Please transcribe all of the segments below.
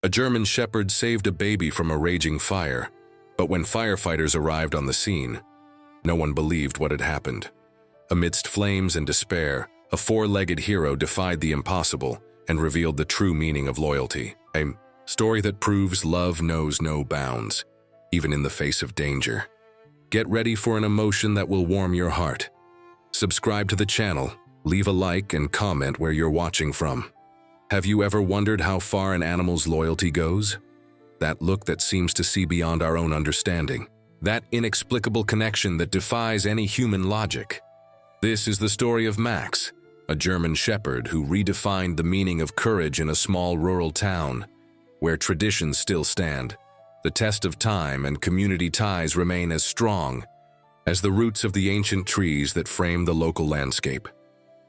A German shepherd saved a baby from a raging fire, but when firefighters arrived on the scene, no one believed what had happened. Amidst flames and despair, a four-legged hero defied the impossible and revealed the true meaning of loyalty. A story that proves love knows no bounds, even in the face of danger. Get ready for an emotion that will warm your heart. Subscribe to the channel, leave a like and comment where you're watching from. Have you ever wondered how far an animal's loyalty goes? That look that seems to see beyond our own understanding. That inexplicable connection that defies any human logic. This is the story of Max, a German shepherd who redefined the meaning of courage in a small rural town, where traditions still stand. The test of time and community ties remain as strong as the roots of the ancient trees that frame the local landscape.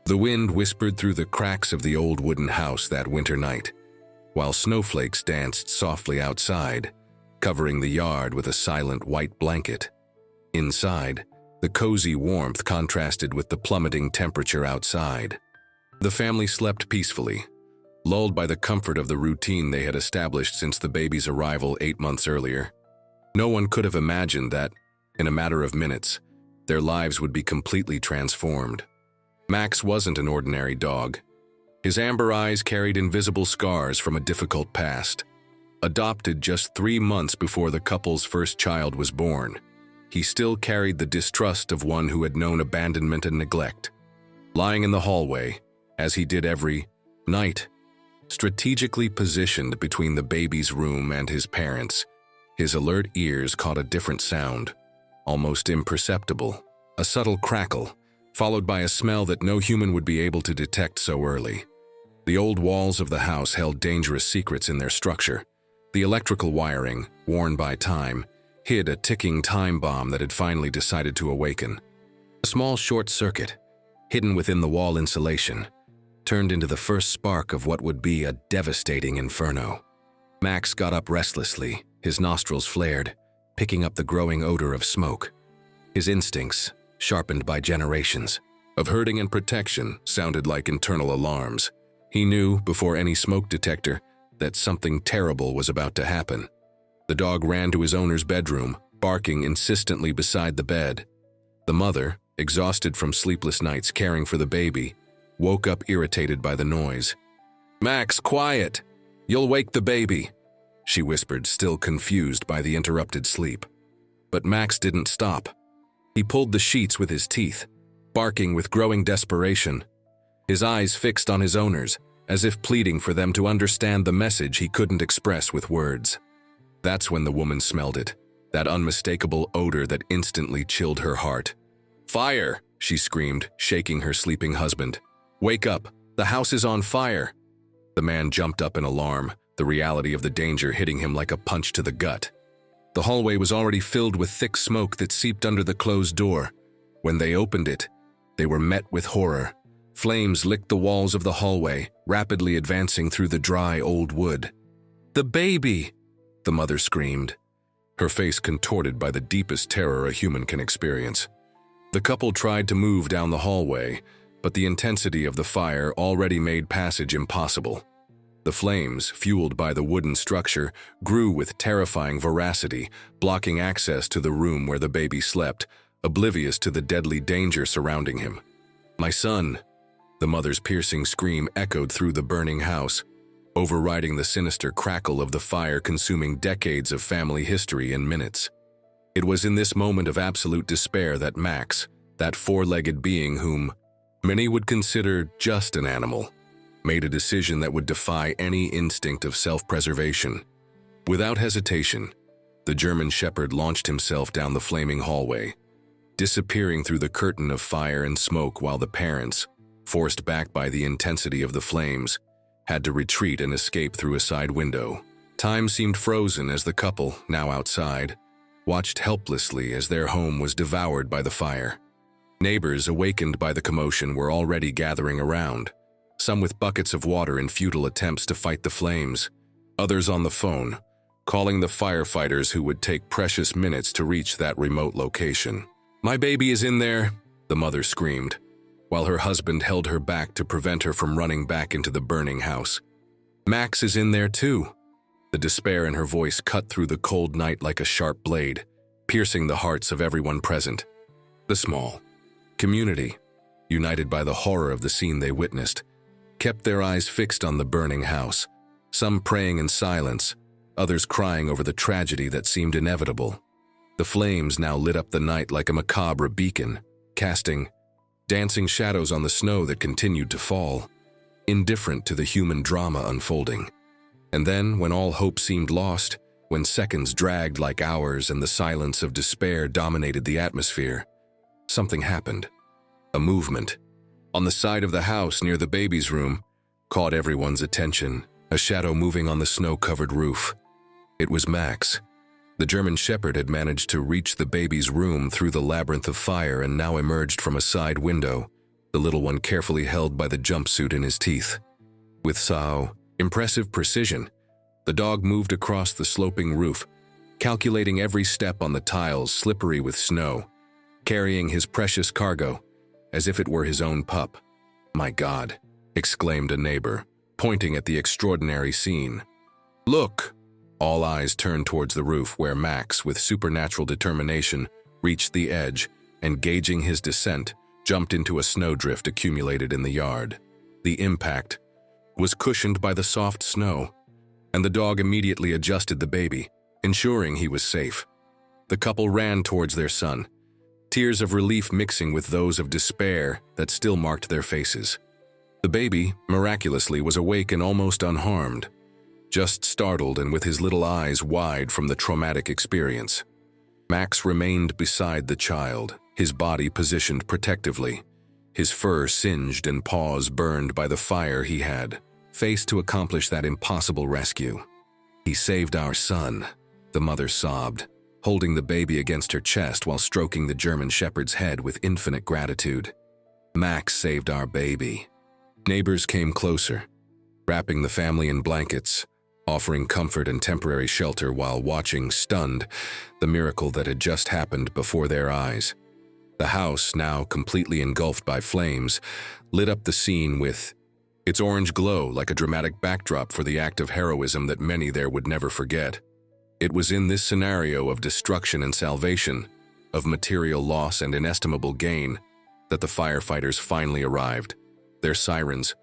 The wind whispered through the cracks of the old wooden house that winter night, while snowflakes danced softly outside, covering the yard with a silent white blanket. Inside, the cozy warmth contrasted with the plummeting temperature outside. The family slept peacefully, lulled by the comfort of the routine they had established since the baby's arrival 8 months earlier. No one could have imagined that, in a matter of minutes, their lives would be completely transformed. Max wasn't an ordinary dog. His amber eyes carried invisible scars from a difficult past. Adopted just 3 months before the couple's first child was born, he still carried the distrust of one who had known abandonment and neglect. Lying in the hallway, as he did every night, strategically positioned between the baby's room and his parents', his alert ears caught a different sound, almost imperceptible, a subtle crackle, followed by a smell that no human would be able to detect so early. The old walls of the house held dangerous secrets in their structure. The electrical wiring, worn by time, hid a ticking time bomb that had finally decided to awaken. A small short circuit, hidden within the wall insulation, turned into the first spark of what would be a devastating inferno. Max got up restlessly, his nostrils flared, picking up the growing odor of smoke. His instincts, sharpened by generations of herding and protection, sounded like internal alarms. He knew, before any smoke detector, that something terrible was about to happen. The dog ran to his owner's bedroom, barking insistently beside the bed. The mother, exhausted from sleepless nights caring for the baby, woke up irritated by the noise. "Max, quiet! You'll wake the baby," she whispered, still confused by the interrupted sleep. But Max didn't stop. He pulled the sheets with his teeth, barking with growing desperation, his eyes fixed on his owners, as if pleading for them to understand the message he couldn't express with words. That's when the woman smelled it, that unmistakable odor that instantly chilled her heart. "Fire!" she screamed, shaking her sleeping husband. "Wake up! The house is on fire!" The man jumped up in alarm, the reality of the danger hitting him like a punch to the gut. The hallway was already filled with thick smoke that seeped under the closed door. When they opened it, they were met with horror. Flames licked the walls of the hallway, rapidly advancing through the dry old wood. "The baby!" the mother screamed, her face contorted by the deepest terror a human can experience. The couple tried to move down the hallway, but the intensity of the fire already made passage impossible. The flames, fueled by the wooden structure, grew with terrifying veracity, blocking access to the room where the baby slept, oblivious to the deadly danger surrounding him. "My son!" The mother's piercing scream echoed through the burning house, overriding the sinister crackle of the fire consuming decades of family history in minutes. It was in this moment of absolute despair that Max, that four-legged being whom many would consider just an animal, made a decision that would defy any instinct of self-preservation. Without hesitation, the German shepherd launched himself down the flaming hallway, disappearing through the curtain of fire and smoke while the parents, forced back by the intensity of the flames, had to retreat and escape through a side window. Time seemed frozen as the couple, now outside, watched helplessly as their home was devoured by the fire. Neighbors, awakened by the commotion, were already gathering around, some with buckets of water in futile attempts to fight the flames, others on the phone, calling the firefighters who would take precious minutes to reach that remote location. "My baby is in there," the mother screamed, while her husband held her back to prevent her from running back into the burning house. "Max is in there too," The despair in her voice cut through the cold night like a sharp blade, piercing the hearts of everyone present. The small community, united by the horror of the scene they witnessed, kept their eyes fixed on the burning house, some praying in silence, others crying over the tragedy that seemed inevitable. The flames now lit up the night like a macabre beacon, casting dancing shadows on the snow that continued to fall, indifferent to the human drama unfolding. And then, when all hope seemed lost, when seconds dragged like hours and the silence of despair dominated the atmosphere, something happened. A movement, on the side of the house near the baby's room, caught everyone's attention, a shadow moving on the snow-covered roof. It was Max. The German Shepherd had managed to reach the baby's room through the labyrinth of fire and now emerged from a side window, the little one carefully held by the jumpsuit in his teeth. With impressive precision, the dog moved across the sloping roof, calculating every step on the tiles slippery with snow, carrying his precious cargo as if it were his own pup. "My God," exclaimed a neighbor, pointing at the extraordinary scene. "Look!" All eyes turned towards the roof where Max, with supernatural determination, reached the edge and, gauging his descent, jumped into a snowdrift accumulated in the yard. The impact was cushioned by the soft snow, and the dog immediately adjusted the baby, ensuring he was safe. The couple ran towards their son, tears of relief mixing with those of despair that still marked their faces. The baby, miraculously, was awake and almost unharmed, just startled and with his little eyes wide from the traumatic experience. Max remained beside the child, his body positioned protectively, his fur singed and paws burned by the fire he had faced to accomplish that impossible rescue. "He saved our son," the mother sobbed, holding the baby against her chest while stroking the German Shepherd's head with infinite gratitude. "Max saved our baby." Neighbors came closer, wrapping the family in blankets, offering comfort and temporary shelter while watching, stunned, the miracle that had just happened before their eyes. The house, now completely engulfed by flames, lit up the scene with its orange glow like a dramatic backdrop for the act of heroism that many there would never forget. It was in this scenario of destruction and salvation, of material loss and inestimable gain, that the firefighters finally arrived, their sirens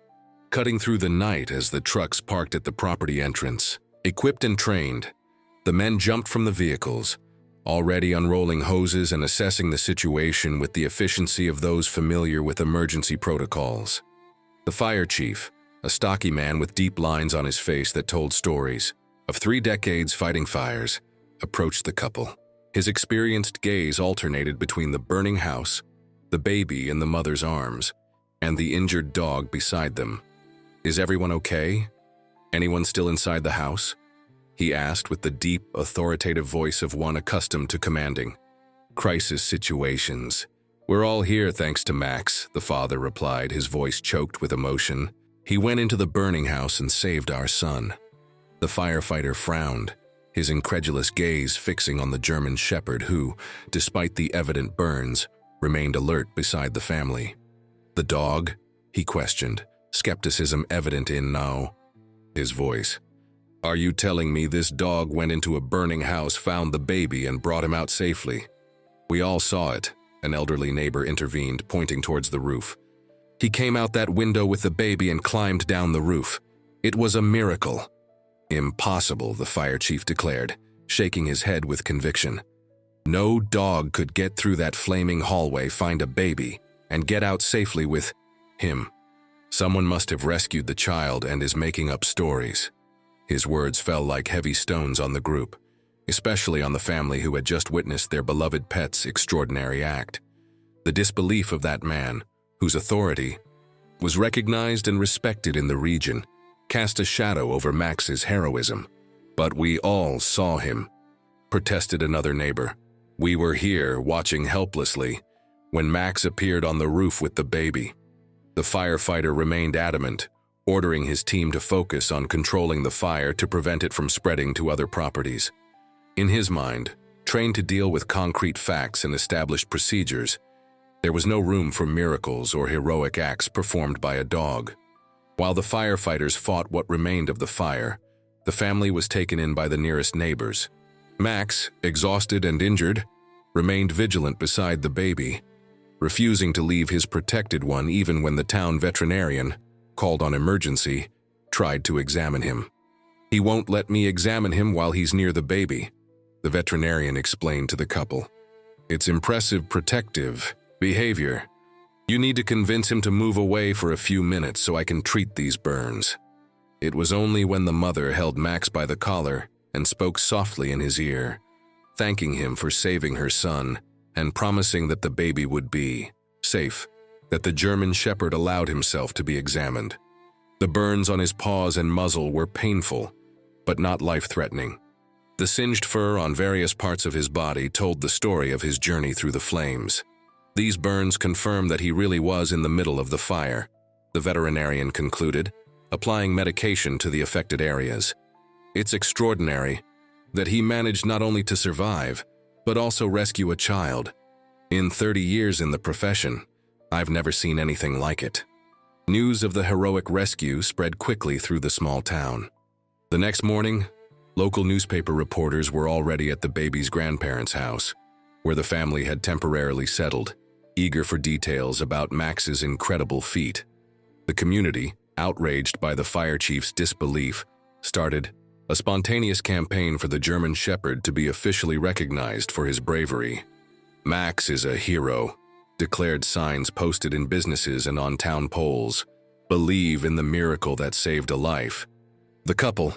cutting through the night as the trucks parked at the property entrance. Equipped and trained, the men jumped from the vehicles, already unrolling hoses and assessing the situation with the efficiency of those familiar with emergency protocols. The fire chief, a stocky man with deep lines on his face that told stories of 3 decades fighting fires, approached the couple. His experienced gaze alternated between the burning house, the baby in the mother's arms, and the injured dog beside them. "Is everyone okay? Anyone still inside the house?" he asked with the deep, authoritative voice of one accustomed to commanding crisis situations. "We're all here thanks to Max," the father replied, his voice choked with emotion. "He went into the burning house and saved our son." The firefighter frowned, his incredulous gaze fixing on the German Shepherd who, despite the evident burns, remained alert beside the family. "The dog?" he questioned, skepticism evident in his voice. "Are you telling me this dog went into a burning house, found the baby, and brought him out safely?" "We all saw it," an elderly neighbor intervened, pointing towards the roof. "He came out that window with the baby and climbed down the roof. It was a miracle." "Impossible," the fire chief declared, shaking his head with conviction. "No dog could get through that flaming hallway, find a baby, and get out safely with him. Someone must have rescued the child and is making up stories." His words fell like heavy stones on the group, especially on the family who had just witnessed their beloved pet's extraordinary act. The disbelief of that man, whose authority was recognized and respected in the region, cast a shadow over Max's heroism. "But we all saw him," protested another neighbor. "We were here, watching helplessly, when Max appeared on the roof with the baby." The firefighter remained adamant, ordering his team to focus on controlling the fire to prevent it from spreading to other properties. In his mind, trained to deal with concrete facts and established procedures, there was no room for miracles or heroic acts performed by a dog. While the firefighters fought what remained of the fire, the family was taken in by the nearest neighbors. Max, exhausted and injured, remained vigilant beside the baby, refusing to leave his protected one even when the town veterinarian, called on emergency, tried to examine him. "He won't let me examine him while he's near the baby," the veterinarian explained to the couple. "It's impressive protective behavior. You need to convince him to move away for a few minutes so I can treat these burns." It was only when the mother held Max by the collar and spoke softly in his ear, thanking him for saving her son and promising that the baby would be safe, that the German Shepherd allowed himself to be examined. The burns on his paws and muzzle were painful, but not life-threatening. The singed fur on various parts of his body told the story of his journey through the flames. These burns confirmed that he really was in the middle of the fire, the veterinarian concluded, applying medication to the affected areas. "It's extraordinary that he managed not only to survive, but also rescue a child. In 30 years in the profession, I've never seen anything like it." News of the heroic rescue spread quickly through the small town. The next morning, local newspaper reporters were already at the baby's grandparents' house, where the family had temporarily settled, eager for details about Max's incredible feat. The community, outraged by the fire chief's disbelief, started a spontaneous campaign for the German Shepherd to be officially recognized for his bravery. "Max is a hero," declared signs posted in businesses and on town polls. "Believe in the miracle that saved a life." The couple,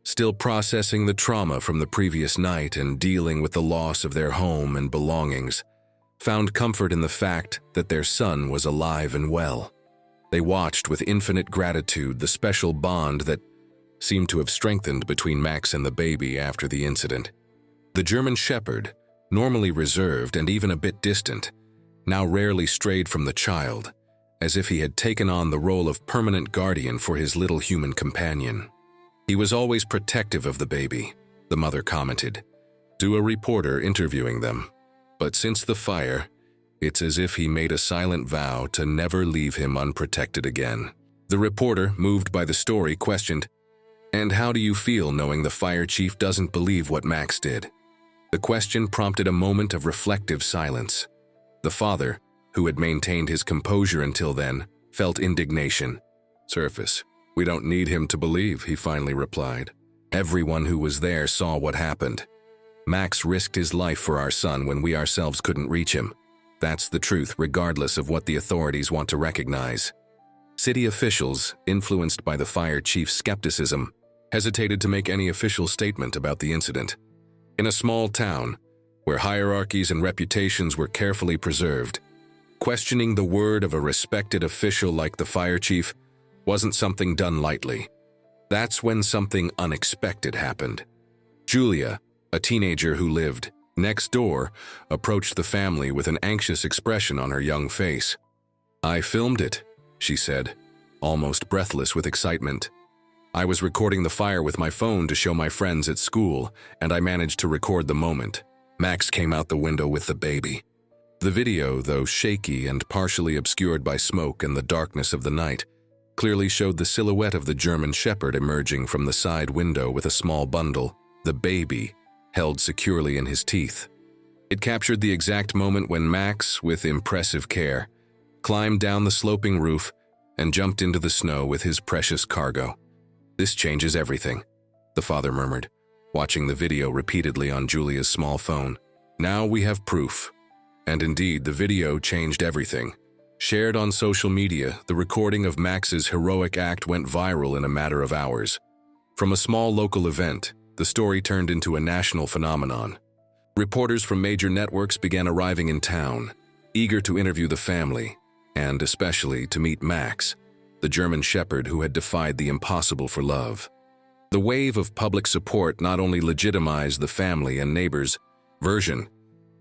still processing the trauma from the previous night and dealing with the loss of their home and belongings, found comfort in the fact that their son was alive and well. They watched with infinite gratitude the special bond that seemed to have strengthened between Max and the baby after the incident. The German Shepherd, normally reserved and even a bit distant, now rarely strayed from the child, as if he had taken on the role of permanent guardian for his little human companion. "He was always protective of the baby," the mother commented, to a reporter interviewing them. "But since the fire, it's as if he made a silent vow to never leave him unprotected again." The reporter, moved by the story, questioned, "And how do you feel knowing the fire chief doesn't believe what Max did?" The question prompted a moment of reflective silence. The father, who had maintained his composure until then, felt indignation surface. "We don't need him to believe," he finally replied. "Everyone who was there saw what happened. Max risked his life for our son when we ourselves couldn't reach him. That's the truth, regardless of what the authorities want to recognize." City officials, influenced by the fire chief's skepticism, hesitated to make any official statement about the incident. In a small town, where hierarchies and reputations were carefully preserved, questioning the word of a respected official like the fire chief wasn't something done lightly. That's when something unexpected happened. Julia, a teenager who lived next door, approached the family with an anxious expression on her young face. "I filmed it," she said, almost breathless with excitement. "I was recording the fire with my phone to show my friends at school, and I managed to record the moment. Max came out the window with the baby." The video, though shaky and partially obscured by smoke and the darkness of the night, clearly showed the silhouette of the German Shepherd emerging from the side window with a small bundle, the baby, held securely in his teeth. It captured the exact moment when Max, with impressive care, climbed down the sloping roof and jumped into the snow with his precious cargo. "This changes everything," the father murmured, watching the video repeatedly on Julia's small phone. "Now we have proof." And indeed, the video changed everything. Shared on social media, the recording of Max's heroic act went viral in a matter of hours. From a small local event, the story turned into a national phenomenon. Reporters from major networks began arriving in town, eager to interview the family, and especially to meet Max, the German Shepherd who had defied the impossible for love. The wave of public support not only legitimized the family and neighbors' version,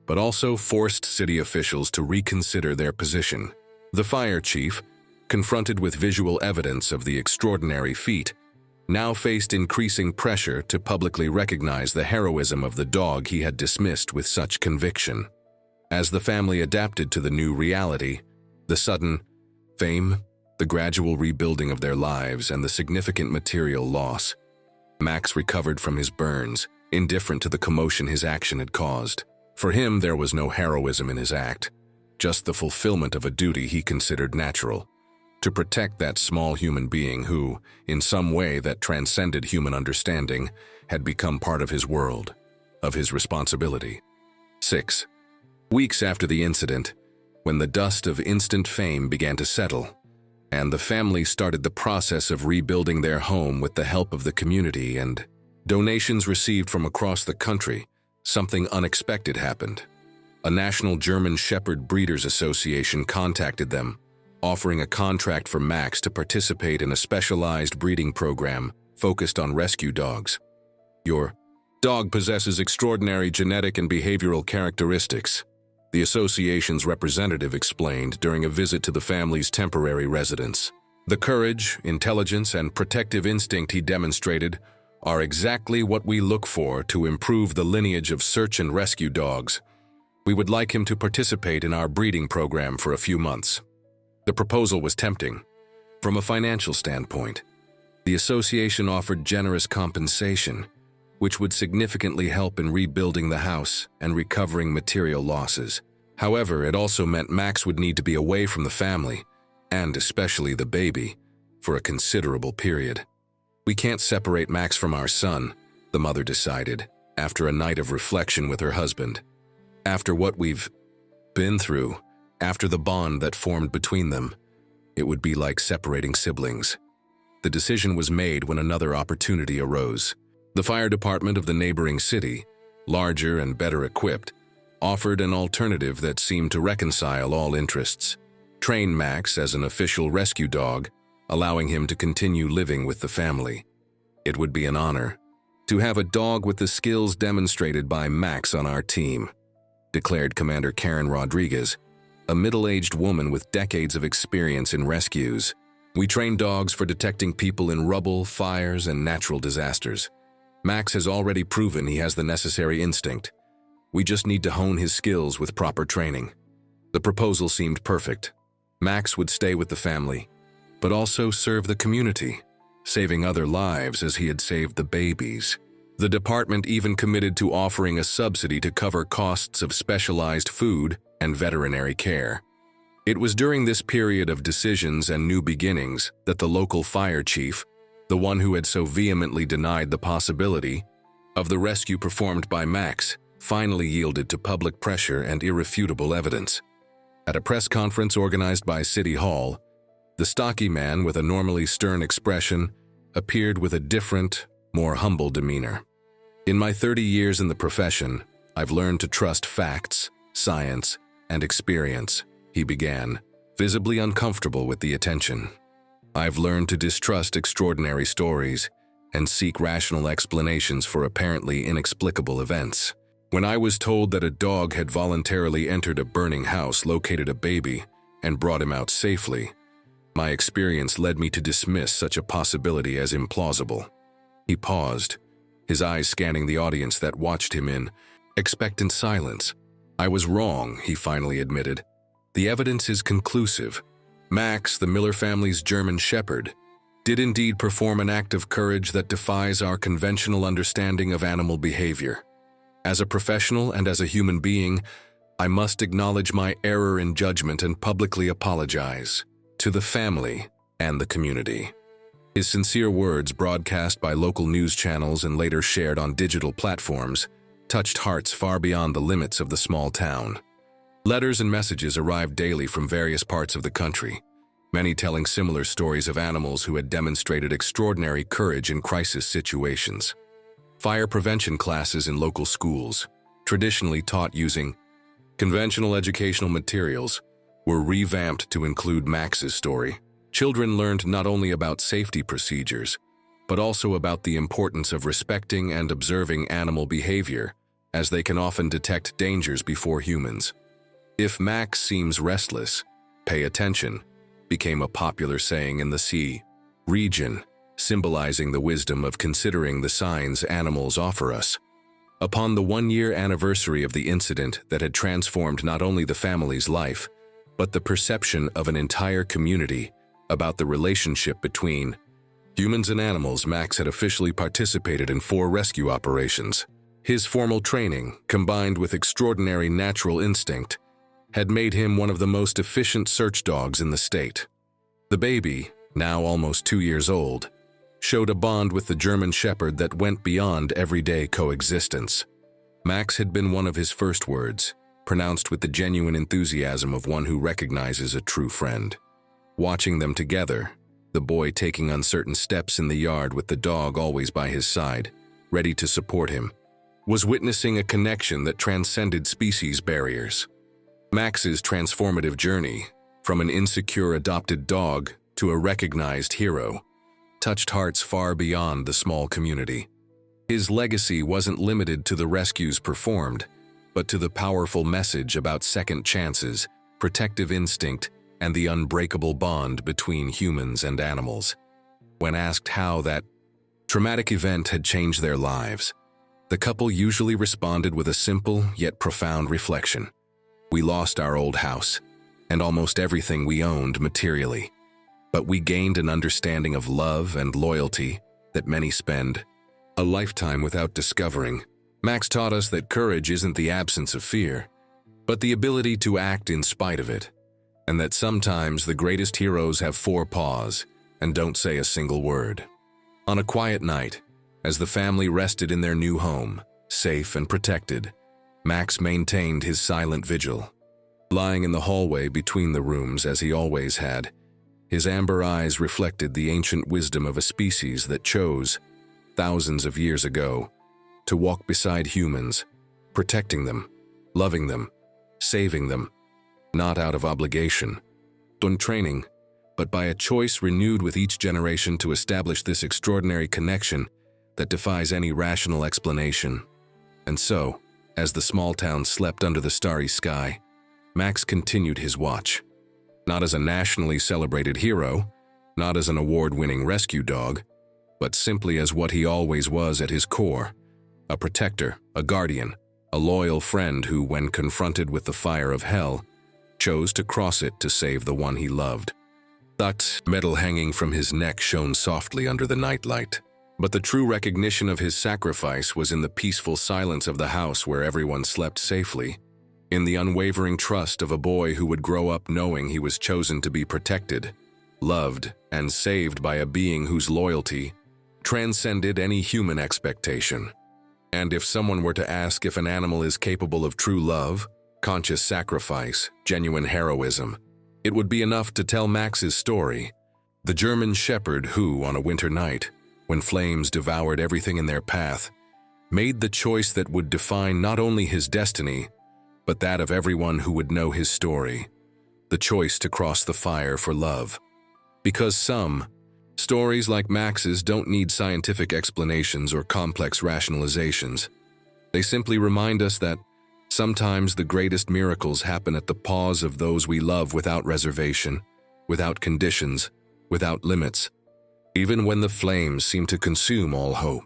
but also forced city officials to reconsider their position. The fire chief, confronted with visual evidence of the extraordinary feat, now faced increasing pressure to publicly recognize the heroism of the dog he had dismissed with such conviction. As the family adapted to the new reality, the sudden fame, the gradual rebuilding of their lives, and the significant material loss, Max recovered from his burns, indifferent to the commotion his action had caused. For him, there was no heroism in his act, just the fulfillment of a duty he considered natural, to protect that small human being who, in some way that transcended human understanding, had become part of his world, of his responsibility. 6. Weeks after the incident, when the dust of instant fame began to settle, and the family started the process of rebuilding their home with the help of the community and donations received from across the country, something unexpected happened. A National German Shepherd Breeders Association contacted them, offering a contract for Max to participate in a specialized breeding program focused on rescue dogs. "Your dog possesses extraordinary genetic and behavioral characteristics," the association's representative explained during a visit to the family's temporary residence. "The courage, intelligence, and protective instinct he demonstrated are exactly what we look for to improve the lineage of search and rescue dogs. We would like him to participate in our breeding program for a few months." The proposal was tempting. From a financial standpoint, the association offered generous compensation, which would significantly help in rebuilding the house and recovering material losses. However, it also meant Max would need to be away from the family, and especially the baby, for a considerable period. "We can't separate Max from our son," the mother decided, after a night of reflection with her husband. "After what we've been through, after the bond that formed between them, it would be like separating siblings." The decision was made when another opportunity arose. The fire department of the neighboring city, larger and better equipped, offered an alternative that seemed to reconcile all interests. Train Max as an official rescue dog, allowing him to continue living with the family. "It would be an honor to have a dog with the skills demonstrated by Max on our team," declared Commander Karen Rodriguez, a middle-aged woman with decades of experience in rescues. "We train dogs for detecting people in rubble, fires, and natural disasters. Max has already proven he has the necessary instinct. We just need to hone his skills with proper training." The proposal seemed perfect. Max would stay with the family, but also serve the community, saving other lives as he had saved the babies. The department even committed to offering a subsidy to cover costs of specialized food and veterinary care. It was during this period of decisions and new beginnings that the local fire chief, the one who had so vehemently denied the possibility of the rescue performed by Max, finally yielded to public pressure and irrefutable evidence. At a press conference organized by City Hall, the stocky man with a normally stern expression appeared with a different, more humble demeanor. "In my 30 years in the profession, I've learned to trust facts, science, and experience," he began, visibly uncomfortable with the attention. "I've learned to distrust extraordinary stories and seek rational explanations for apparently inexplicable events. When I was told that a dog had voluntarily entered a burning house, located a baby, and brought him out safely, my experience led me to dismiss such a possibility as implausible." He paused, his eyes scanning the audience that watched him in expectant silence. "I was wrong," he finally admitted. "The evidence is conclusive. Max, the Miller family's German Shepherd, did indeed perform an act of courage that defies our conventional understanding of animal behavior. As a professional and as a human being, I must acknowledge my error in judgment and publicly apologize to the family and the community." His sincere words, broadcast by local news channels and later shared on digital platforms, touched hearts far beyond the limits of the small town. Letters and messages arrived daily from various parts of the country, many telling similar stories of animals who had demonstrated extraordinary courage in crisis situations. Fire prevention classes in local schools, traditionally taught using conventional educational materials, were revamped to include Max's story. Children learned not only about safety procedures, but also about the importance of respecting and observing animal behavior, as they can often detect dangers before humans. "If Max seems restless, pay attention," became a popular saying in the sea region, symbolizing the wisdom of considering the signs animals offer us. Upon the one-year anniversary of the incident that had transformed not only the family's life, but the perception of an entire community about the relationship between Humans and animals, Max had officially participated in 4 rescue operations. His formal training, combined with extraordinary natural instinct, had made him one of the most efficient search dogs in the state. The baby, now almost 2 years old, showed a bond with the German Shepherd that went beyond everyday coexistence. Max had been one of his first words, pronounced with the genuine enthusiasm of one who recognizes a true friend. Watching them together, the boy taking uncertain steps in the yard with the dog always by his side, ready to support him, was witnessing a connection that transcended species barriers. Max's transformative journey, from an insecure adopted dog to a recognized hero, touched hearts far beyond the small community. His legacy wasn't limited to the rescues performed, but to the powerful message about second chances, protective instinct, and the unbreakable bond between humans and animals. When asked how that traumatic event had changed their lives, the couple usually responded with a simple yet profound reflection. We lost our old house, and almost everything we owned materially, but we gained an understanding of love and loyalty that many spend a lifetime without discovering. Max taught us that courage isn't the absence of fear, but the ability to act in spite of it, and that sometimes the greatest heroes have 4 paws and don't say a single word. On a quiet night, as the family rested in their new home, safe and protected, Max maintained his silent vigil. Lying in the hallway between the rooms as he always had, his amber eyes reflected the ancient wisdom of a species that chose, thousands of years ago, to walk beside humans, protecting them, loving them, saving them, not out of obligation, on training, but by a choice renewed with each generation to establish this extraordinary connection that defies any rational explanation. And so, as the small town slept under the starry sky, Max continued his watch. Not as a nationally celebrated hero, not as an award-winning rescue dog, but simply as what he always was at his core, a protector, a guardian, a loyal friend who, when confronted with the fire of hell, chose to cross it to save the one he loved. That metal hanging from his neck shone softly under the nightlight, but the true recognition of his sacrifice was in the peaceful silence of the house where everyone slept safely, in the unwavering trust of a boy who would grow up knowing he was chosen to be protected, loved, and saved by a being whose loyalty transcended any human expectation. And if someone were to ask if an animal is capable of true love, conscious sacrifice, genuine heroism, it would be enough to tell Max's story. The German Shepherd who, on a winter night, when flames devoured everything in their path, made the choice that would define not only his destiny, but that of everyone who would know his story, the choice to cross the fire for love. Because some stories like Max's don't need scientific explanations or complex rationalizations. They simply remind us that sometimes the greatest miracles happen at the paws of those we love without reservation, without conditions, without limits, even when the flames seem to consume all hope.